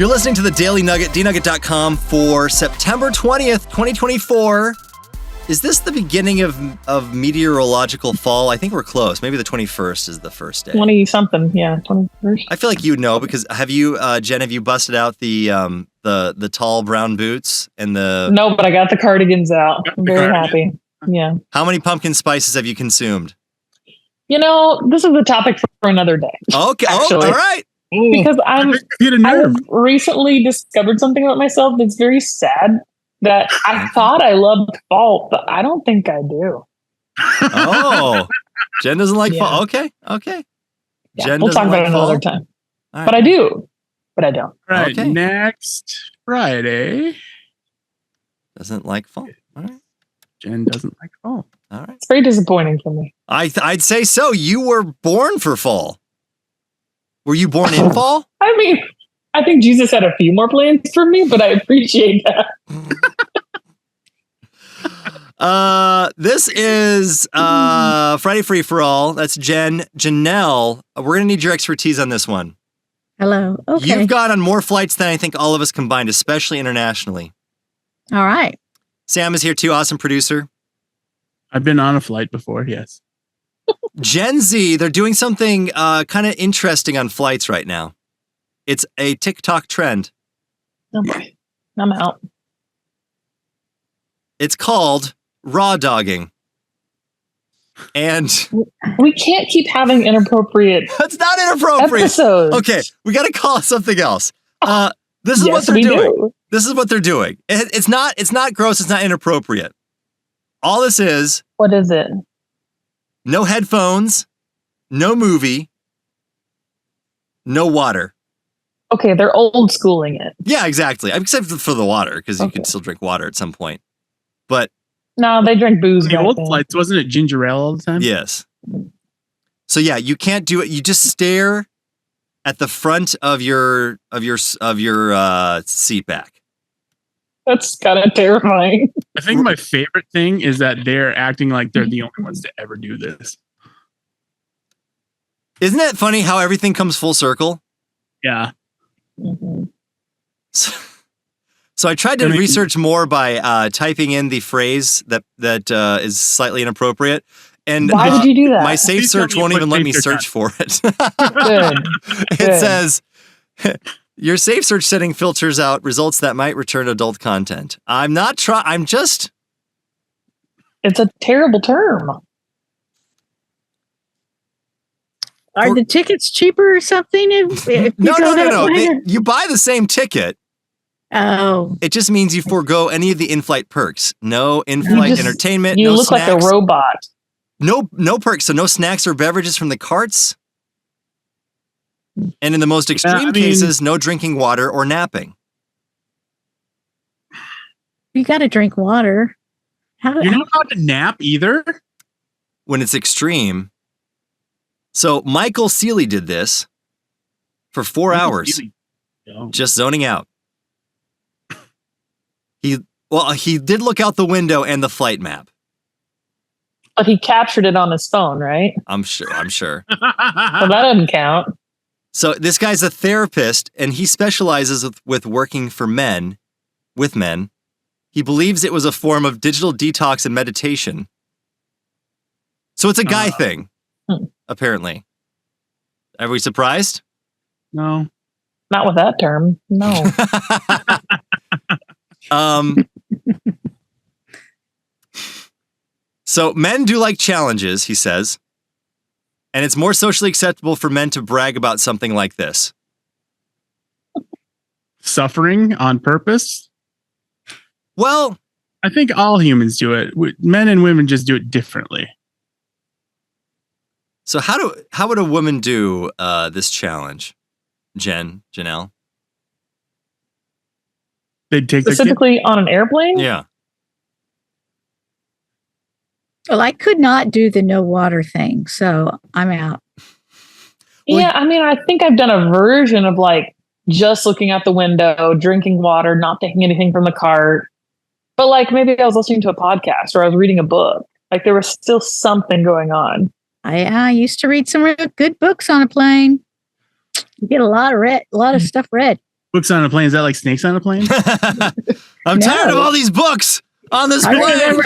You're listening to the Daily Nugget, dnugget.com for September 20th, 2024. Is this the beginning of meteorological fall? I think we're close. Maybe the 21st is the first day. 20-something, yeah, 21st. I feel like you know because have you, Jen, have you busted out the tall brown boots and the... No, but I got the cardigans out. I'm very happy. Yeah. How many pumpkin spices have you consumed? You know, this is a topic for another day. Okay. Oh, all right. Because I've recently discovered something about myself that's very sad. That I thought I loved fall, but I don't think I do. Oh, Jen doesn't like fall. Okay. Yeah, Jen we'll talk about it another time. Right. But I do, but I don't. All right, next Friday. Doesn't like fall. All right. Jen doesn't like fall. All right. It's very disappointing for me. I'd say so. You were born for fall. Were you born in fall? I mean... I think Jesus had a few more plans for me, but I appreciate that. This is Friday Free for All. That's Jen. Janelle, we're going to need your expertise on this one. Hello. Okay. You've gone on more flights than I think all of us combined, especially internationally. All right. Sam is here too. Awesome producer. I've been on a flight before, yes. Gen Z, they're doing something kind of interesting on flights right now. It's a TikTok trend. Oh boy. I'm out. It's called raw dogging. And we can't keep having inappropriate. That's not inappropriate. Episodes. Okay, we got to call it something else. This is what they're doing. This is what they're doing. It's not gross. It's not inappropriate. All this is. What is it? No headphones, no movie, no water. Okay, they're old schooling it. Yeah, exactly. Except for the water, because you can still drink water at some point. But no, they drink booze. The old flights, wasn't it ginger ale all the time? Yes. So yeah, you can't do it. You just stare at the front of your seat back. That's kind of terrifying. I think my favorite thing is that they're acting like they're the only ones to ever do this. Isn't it funny how everything comes full circle? Yeah. Mm-hmm. So I tried to research more by typing in the phrase that is slightly inappropriate. And why would you do that? My safe search won't even let me search for it. Good. It says, your safe search setting filters out results that might return adult content. I'm just... It's a terrible term. Are the tickets cheaper or something? If No. You buy the same ticket. Oh. It just means you forego any of the in-flight perks. No in-flight entertainment. You no look snacks. like a robot. No perks. So no snacks or beverages from the carts. And in the most extreme cases, no drinking water or napping. You got to drink water. You're not allowed to nap either? When it's extreme. So Michael Seeley did this for 4 hours, just zoning out. He did look out the window and the flight map. But he captured it on his phone, right? I'm sure. Well, that doesn't count. So this guy's a therapist, and he specializes with working for men, with men. He believes it was a form of digital detox and meditation. So it's a guy thing. Apparently. Are we surprised? No. Not with that term. No. So men do like challenges, he says. And it's more socially acceptable for men to brag about something like this. Suffering on purpose? Well, I think all humans do it. Men and women just do it differently. So how would a woman do this challenge, Janelle? They'd take specifically on an airplane? Yeah. Well, I could not do the no water thing, so I'm out. Yeah, I mean, I think I've done a version of like just looking out the window, drinking water, not taking anything from the cart. But like maybe I was listening to a podcast or I was reading a book. Like there was still something going on. I used to read some real good books on a plane. You get a lot of stuff read. Books on a plane. Is that like snakes on a plane? I'm tired of all these books on this I plane. remember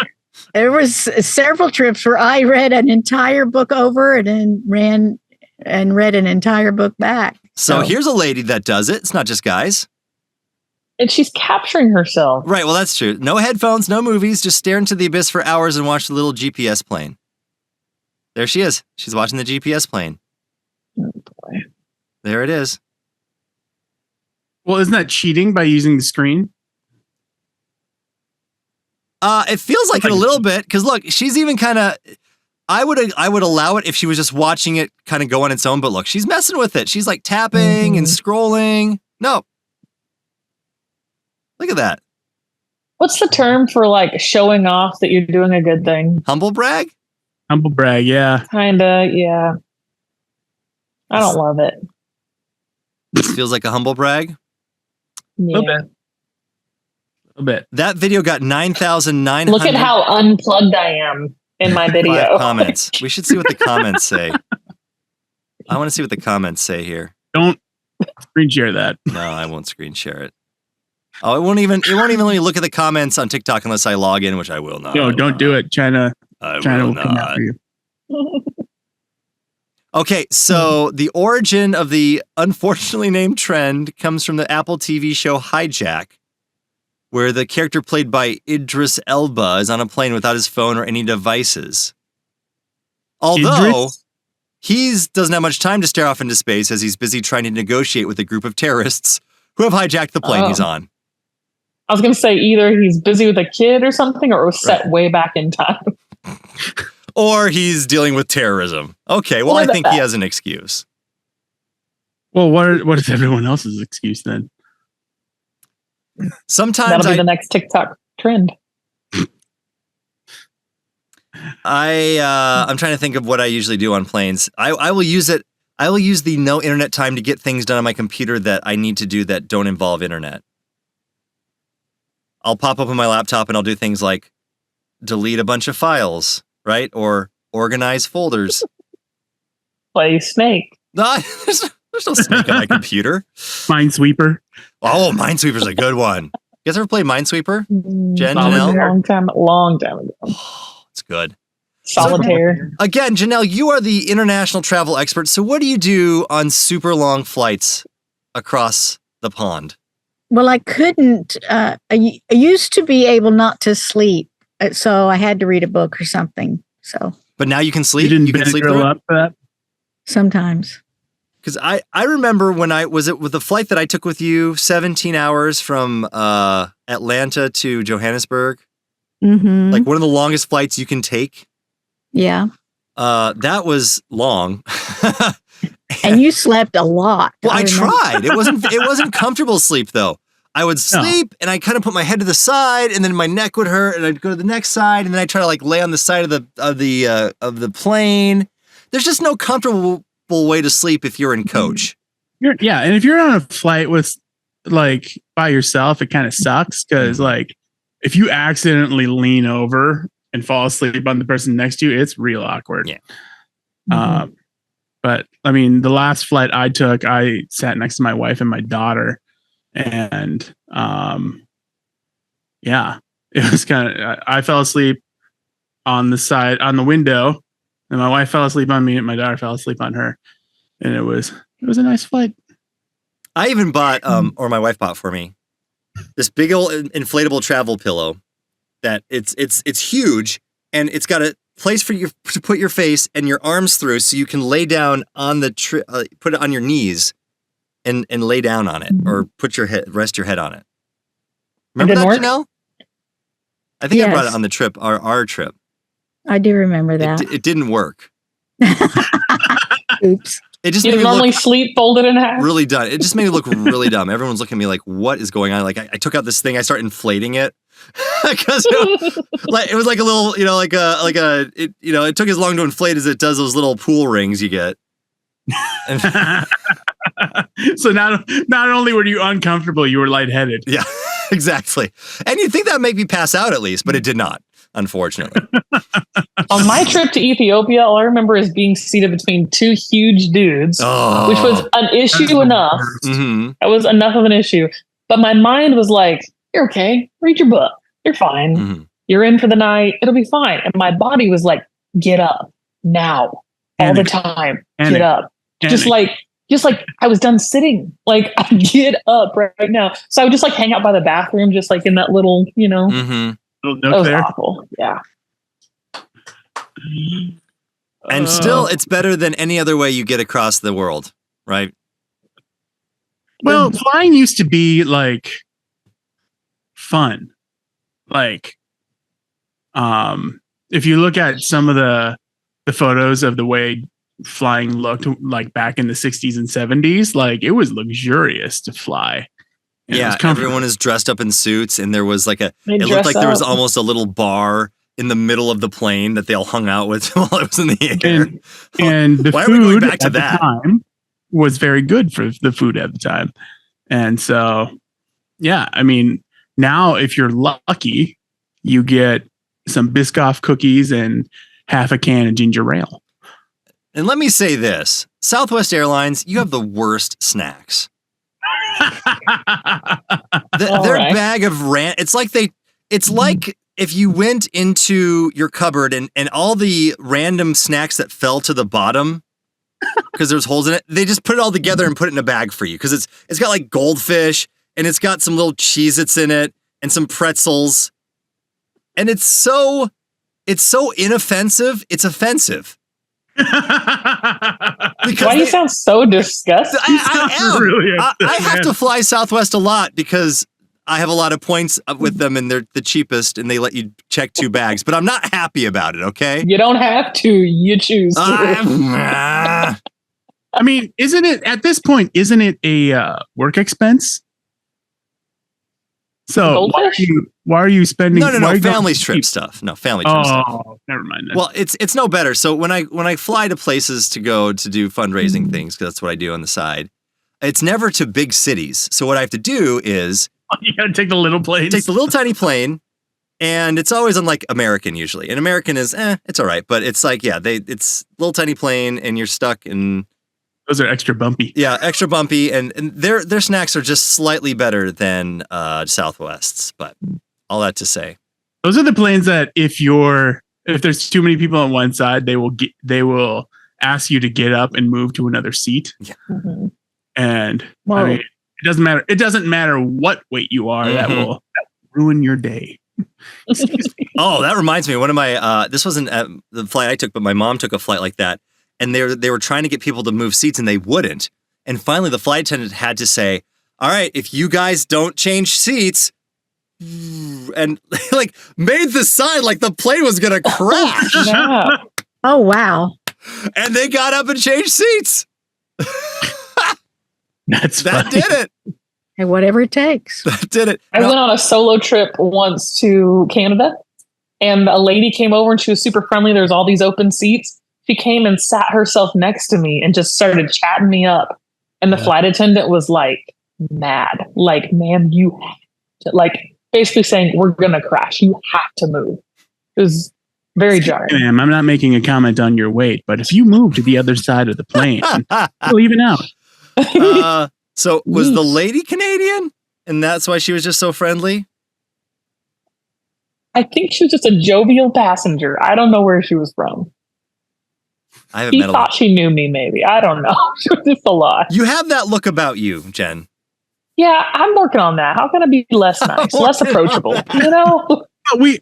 there was several trips where I read an entire book over and then ran and read an entire book back. So here's a lady that does it. It's not just guys. And she's capturing herself. Right. Well, that's true. No headphones, no movies, just stare into the abyss for hours and watch the little GPS plane. There she is. She's watching the GPS plane. Oh, boy. There it is. Well, isn't that cheating by using the screen? It feels like it a little bit because look, she's even kind of. I would allow it if she was just watching it kind of go on its own. But look, she's messing with it. She's like tapping and scrolling. No. Look at that. What's the term for like showing off that you're doing a good thing? Humble brag? Humble brag, yeah. Kinda, yeah. I don't love it. This feels like a humble brag. Yeah. A bit. That video got 9,900. Look at how unplugged I am in my video. Comments. We should see what the comments say. I want to see what the comments say here. Don't screen share that. No, I won't screen share it. Oh, it won't even let me look at the comments on TikTok unless I log in, which I will not. No, don't do it. China will will come not. after you. Okay, so the origin of the unfortunately named trend comes from the Apple TV show Hijack, where the character played by Idris Elba is on a plane without his phone or any devices. Although he doesn't have much time to stare off into space as he's busy trying to negotiate with a group of terrorists who have hijacked the plane he's on. I was going to say either he's busy with a kid or something, or it was set way back in time. Or he's dealing with terrorism. Okay, well, I think he has an excuse. Well, what is everyone else's excuse then? Sometimes that'll be the next TikTok trend. I'm trying to think of what I usually do on planes. I will use it. I will use the no internet time to get things done on my computer that I need to do that don't involve internet. I'll pop up on my laptop and I'll do things like delete a bunch of files, right? Or organize folders. Play Snake. No, there's no Snake on my computer. Minesweeper. Oh, Minesweeper's a good one. You guys ever play Minesweeper? Jen, Janelle? Long time ago. Oh, it's good. Solitaire. So, again, Janelle, you are the international travel expert. So what do you do on super long flights across the pond? Well, I couldn't. I used to be able not to sleep, so I had to read a book or something. So, but now you can sleep. You can sleep through up for that? Sometimes. Because I remember when was it with the flight that I took with you, 17 hours from Atlanta to Johannesburg. Mm-hmm. Like one of the longest flights you can take. Yeah. That was long. And you slept a lot. Well, I tried. It wasn't comfortable sleep though. I would sleep and I kind of put my head to the side and then my neck would hurt and I'd go to the next side and then I try to like lay on the side of the plane. There's just no comfortable way to sleep if you're in coach. And if you're on a flight with like by yourself, it kind of sucks because like if you accidentally lean over and fall asleep on the person next to you, it's real awkward. Yeah. But I mean, the last flight I took, I sat next to my wife and my daughter, and it was kind of. I fell asleep on the side on the window, and my wife fell asleep on me, and my daughter fell asleep on her, and it was a nice flight. I even bought, or my wife bought for me, this big old inflatable travel pillow that it's huge and it's got a place for you to put your face and your arms through so you can lay down on the put it on your knees and lay down on it or rest your head on it. Remember that, Janelle? I think I brought it on the trip, our trip. I do remember that. It didn't work. Oops. It just you made me normally look sleep folded in half. really dumb. It just made me look really dumb. Everyone's looking at me like, "What is going on?" Like I took out this thing, I started inflating it because it was like a little, it took as long to inflate as it does those little pool rings you get. So not only were you uncomfortable, you were lightheaded. Yeah, exactly. And you'd think that would make me pass out at least, but it did not. unfortunately. On my trip to Ethiopia, all I remember is being seated between two huge dudes, which was an issue enough. Mm-hmm. That was enough of an issue. But my mind was like, you're okay. Read your book. You're fine. Mm-hmm. You're in for the night. It'll be fine. And my body was like, get up now. All the time. Get up. Just like I was done sitting. Like, get up right now. So I would just like hang out by the bathroom, just like in that little, little Mm-hmm. Little that nook was there. awful. Yeah. And still, it's better than any other way you get across the world, right? Well, flying used to be like fun. Like, if you look at some of the photos of the way flying looked like back in the 60s and 70s, like it was luxurious to fly. And Yeah, everyone is dressed up in suits, and there was like it They looked dress like there was up. almost a little bar in the middle of the plane that they all hung out with while it was in the air. And the Why are we going food back to at the that? time was very good for the food at the time. And so, yeah, I mean, now if you're lucky, you get some Biscoff cookies and half a can of ginger ale. And let me say this, Southwest Airlines, you have the worst snacks. Their right. bag of it's like if you went into your cupboard and all the random snacks that fell to the bottom because there's holes in it, they just put it all together and put it in a bag for you because it's got like goldfish and it's got some little Cheez-Its in it and some pretzels. And it's so inoffensive, it's offensive. Why do you sound so disgusted? I am. Really upset, I have man. to fly Southwest a lot because I have a lot of points with them and they're the cheapest and they let you check 2 bags, but I'm not happy about it, okay? You don't have to. You choose to. I mean, isn't it a work expense? So Goldfish? why are you spending? why are No, you going family cheap? trip stuff. No, family trip stuff. Oh, never mind. Then. Well, it's no better. So when I fly to places to go to do fundraising things, because that's what I do on the side, it's never to big cities. So what I have to do is you gotta take the little planes. take the little tiny plane, and it's always on like American usually. And American is it's all right, but it's like it's little tiny plane, and you're stuck in. Those are extra bumpy. Yeah, extra bumpy, and their snacks are just slightly better than Southwest's. But all that to say, Those are the planes that if there's too many people on one side, they will ask you to get up and move to another seat. Yeah. Mhm. And Whoa. I mean, it doesn't matter. It doesn't matter what weight you are. That will ruin your day. Excuse me. oh, that reminds me. One of my this wasn't the flight I took, but my mom took a flight like that, and they were trying to get people to move seats, and they wouldn't. And finally, the flight attendant had to say, "All right, if you guys don't change seats," and like made the sign like the plane was gonna crash, No. Oh, wow. and they got up and changed seats. That That did it. Hey, whatever it takes. That did it. I went on a solo trip once to Canada, and a lady came over and she was super friendly. There's all these open seats. She came and sat herself next to me and just started chatting me up. And the flight attendant was like mad, like, "Ma'am, you have to," like basically saying, "We're gonna crash. You have to move." It was very jarring. Ma'am, I'm not making a comment on your weight, but if you move to the other side of the plane, we'll even out. So was the lady Canadian, and that's why she was just so friendly? I think she was just a jovial passenger. I don't know where she was from. I haven't She met a thought lot. she knew me, maybe. I don't know. She was just a lot. You have that look about you, Jen. Yeah, I'm working on that. How can I be less nice, less approachable? You know? We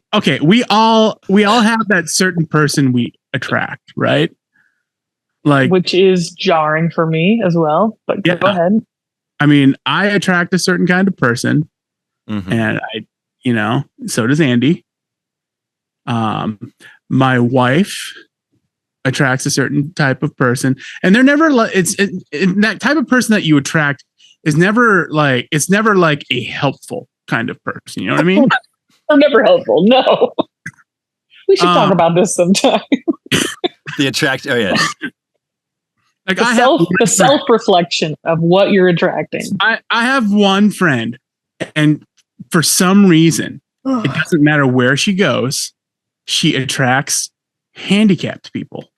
all have that certain person we attract, right? Like, Which is jarring for me as well. But Yeah. go ahead. I mean, I attract a certain kind of person, Mhm. and so does Andy. My wife attracts a certain type of person, and they're never like that type of person that you attract is never like a helpful kind of person. You know what I mean? I'm never helpful. No. We should talk about this sometime. The attract. Oh yeah. Like The self-reflection of what you're attracting. I have one friend, and for some reason, it doesn't matter where she goes, she attracts handicapped people,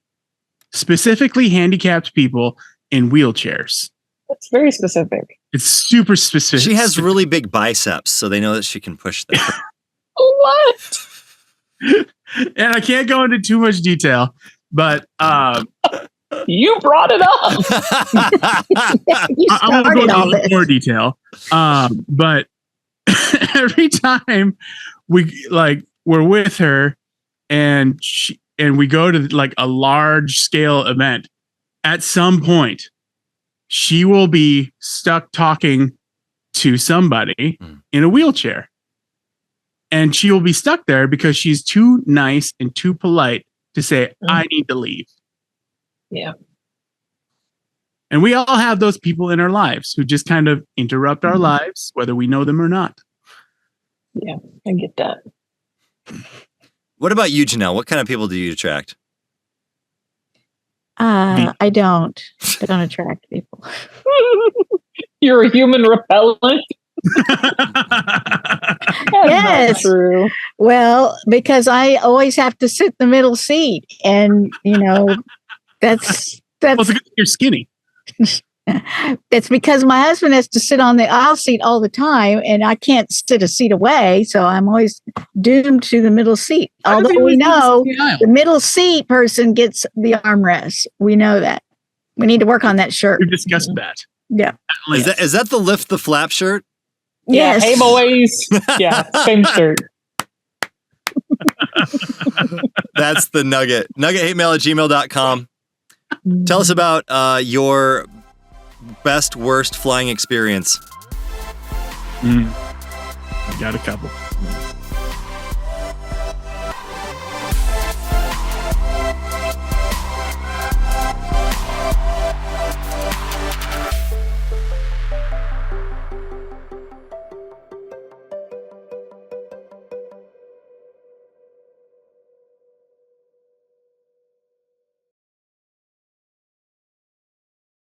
specifically handicapped people in wheelchairs. That's very specific. It's super specific. She has really big biceps, so they know that she can push them. What? And I can't go into too much detail, but You brought it up. You I won't started go all into this. more detail. But every time we're with her and we go to like a large scale event, at some point she will be stuck talking to somebody in a wheelchair. And she will be stuck there because she's too nice and too polite to say, I need to leave. Yeah. And we all have those people in our lives who just kind of interrupt our lives, whether we know them or not. Yeah, I get that. What about you, Janelle? What kind of people do you attract? I don't attract people. You're a human repellent. Yes. Not true. Well, because I always have to sit in the middle seat, and that's Well, it's good you're skinny. it's because my husband has to sit on the aisle seat all the time, and I can't sit a seat away, so I'm always doomed to the middle seat. Although we know the middle seat person gets the armrest. We know that. We need to work on that shirt. We've discussed that. Yeah. Is that the lift the flap shirt? Yes. Yeah, hey boys. Yeah, same shirt. That's the Nugget. NuggetHateMail@gmail.com. Tell us about your best, worst flying experience. I got a couple.